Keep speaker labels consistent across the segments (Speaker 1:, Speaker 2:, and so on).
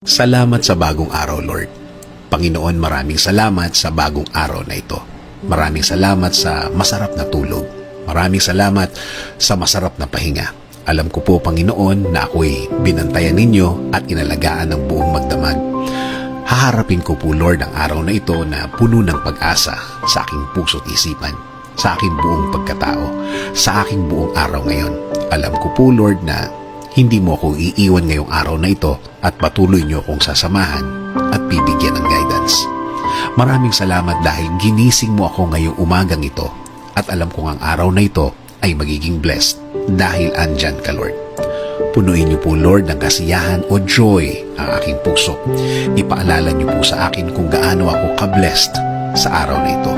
Speaker 1: Salamat sa bagong araw, Lord. Panginoon, maraming salamat sa bagong araw na ito. Maraming salamat sa masarap na tulog. Maraming salamat sa masarap na pahinga. Alam ko po, Panginoon, na ako'y binantayan ninyo at inalagaan ng buong magdamag. Haharapin ko po, Lord, ang araw na ito na puno ng pag-asa sa aking puso't isipan, sa aking buong pagkatao, sa aking buong araw ngayon. Alam ko po, Lord, na hindi mo ako iiwan ngayong araw na ito at patuloy niyo akong sasamahan at bibigyan ng guidance. Maraming salamat dahil ginising mo ako ngayong umagang ito at alam kong ang araw na ito ay magiging blessed dahil andyan ka, Lord. Punuin niyo po, Lord, ng kasiyahan o joy ang aking puso. Ipaalala niyo po sa akin kung gaano ako ka-blessed sa araw na ito.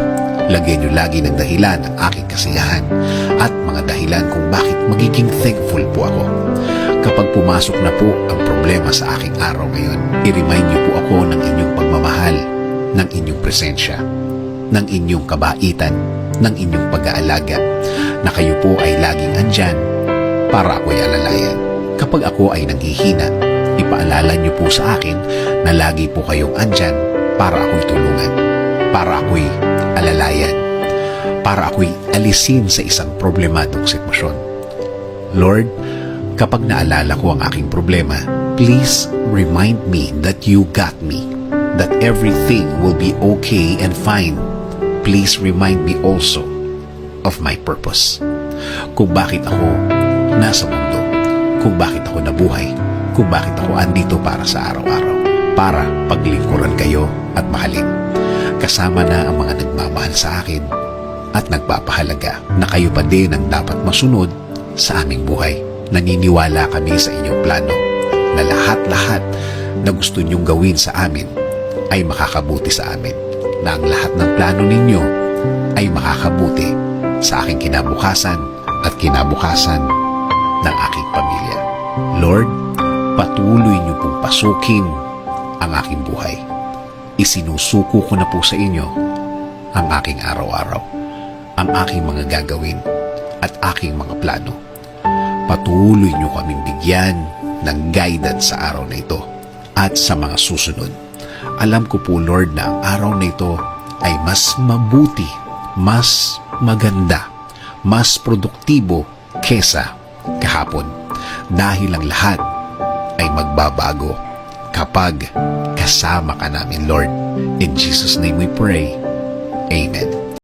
Speaker 1: Lagyan niyo lagi ng dahilan ang aking kasiyahan at mga dahilan kung bakit magiging thankful po ako. Kapag pumasok na po ang problema sa aking araw ngayon, i-remind niyo po ako ng inyong pagmamahal, ng inyong presensya, ng inyong kabaitan, ng inyong pag-aalaga, na kayo po ay laging andyan para ako'y alalayan. Kapag ako ay nanghihina, ipaalala niyo po sa akin na lagi po kayong andyan para ako'y tulungan, para ako'y alalayan, para ako'y alisin sa isang problemadong sitwasyon. Lord, kapag naalala ko ang aking problema, please remind me that you got me, that everything will be okay and fine. Please remind me also of my purpose. Kung bakit ako nasa mundo, kung bakit ako nabuhay, kung bakit ako andito para sa araw-araw, para paglingkuran kayo at mahalin. Kasama na ang mga nagmamahal sa akin at nagpapahalaga na kayo pa din ang dapat masunod sa aming buhay. Naniniwala kami sa inyong plano na lahat-lahat na gusto niyong gawin sa amin ay makakabuti sa amin, na ang lahat ng plano ninyo ay makakabuti sa aking kinabukasan at kinabukasan ng aking pamilya. Lord, patuloy niyo pong pasukin ang aking buhay. Isinusuko ko na po sa inyo ang aking araw-araw, ang aking mga gagawin at aking mga plano. Patuloy niyo kaming bigyan ng guidance sa araw na ito at sa mga susunod. Alam ko po, Lord, na ang araw na ito ay mas mabuti, mas maganda, mas produktibo kesa kahapon. Dahil ang lahat ay magbabago kapag kasama ka namin, Lord. In Jesus' name we pray. Amen.